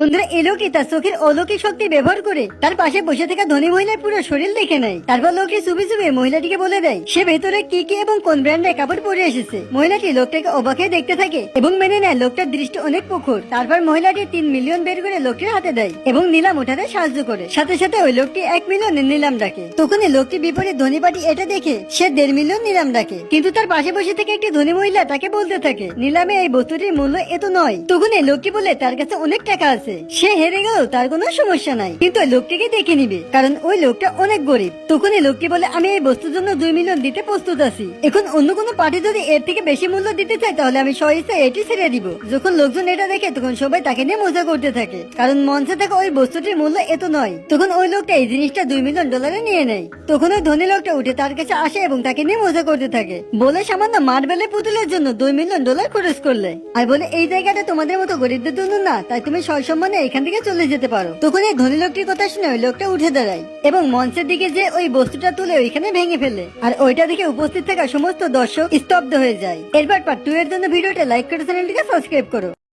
বন্ধুরা এই লোকটি তার চোখের অলৌকিক শক্তি ব্যবহার করে তার পাশে বসে থাকা ধনী মহিলার পুরো শরীর দেখে নেয়। তারপর লোকটি চুপি চুপি মহিলাটিকে বলে দেয় সে ভেতরে কি কি এবং কোন ব্র্যান্ডের কাপড় পরে এসেছে। মহিলাটি লোকটাকে অবাক হয়ে দেখতে থাকে এবং মেনে নেয় লোকটার দৃষ্টি অনেক প্রখর। তারপর মহিলাটি 3 মিলিয়ন বের করে লোকটির হাতে দেয় এবং নিলাম উঠাতে সাহায্য করে। সাথে সাথে ওই লোকটি 1 মিলিয়নের নিলাম ডাকে। তখনই লোকটি বিপরীত ধনী পার্টি এটা দেখে সে 1.5 মিলিয়ন নিলাম ডাকে। কিন্তু তার পাশে বসে থেকে একটি ধনী মহিলা তাকে বলতে থাকে নিলামে এই বস্তুটির মূল্য এত নয়। তখন এই লোকটি বলে তার কাছে অনেক টাকা আছে, সে হেরে গেলেও তার কোনো সমস্যা নাই, কিন্তু ওই লোকটিকে দেখে নিবে কারণ ওই লোকটা অনেক গরিব। তখন এই লোকটি বলে আমি এই বস্তুর জন্য 2 মিলিয়ন দিতে প্রস্তুত আছি। এখন অন্য কোনো পার্টি যদি এর থেকে বেশি মূল্য দিতে চায় তাহলে আমি সহিংসা এটি ছেড়ে দিব। যখন লোকজন এটা দেখে তখন সবাই তাকে নিয়ে মজা করতে থাকে কারণ মঞ্চে থাকা ওই বস্তুটির মূল্য এত নয়। তখন ওই লোকটা এই জিনিসটা 2 মিলিয়ন ডলারে নিয়ে নেয়। তখন ওই ধনী লোকটা উঠে তার কাছে আসে এবং তাকে নিয়ে মজা করতে থাকে, বলে সামান্য মার্বেলের পুতুলের জন্য 2 মিলিয়ন ডলার খরচ করলে, আর বলে এই জায়গাটা তোমাদের মতো গরিবদের জন্য না, তাই তুমি সসম্মানে এখান থেকে চলে যেতে পারো। তখন এই ধনী লোকটির কথা শুনে ওই লোকটা উঠে দাঁড়ায় এবং মঞ্চের দিকে যে ওই বস্তুটা তুলে ওইখানে ভেঙে ফেলে, আর ওইটা দেখে উপস্থিত থাকা সমস্ত দর্শক স্তব্ধ হয়ে যায়। এরপর পার্ট 2 এর জন্য ভিডিওটা লাইক করে চ্যানেলটিকে সাবস্ক্রাইব করো।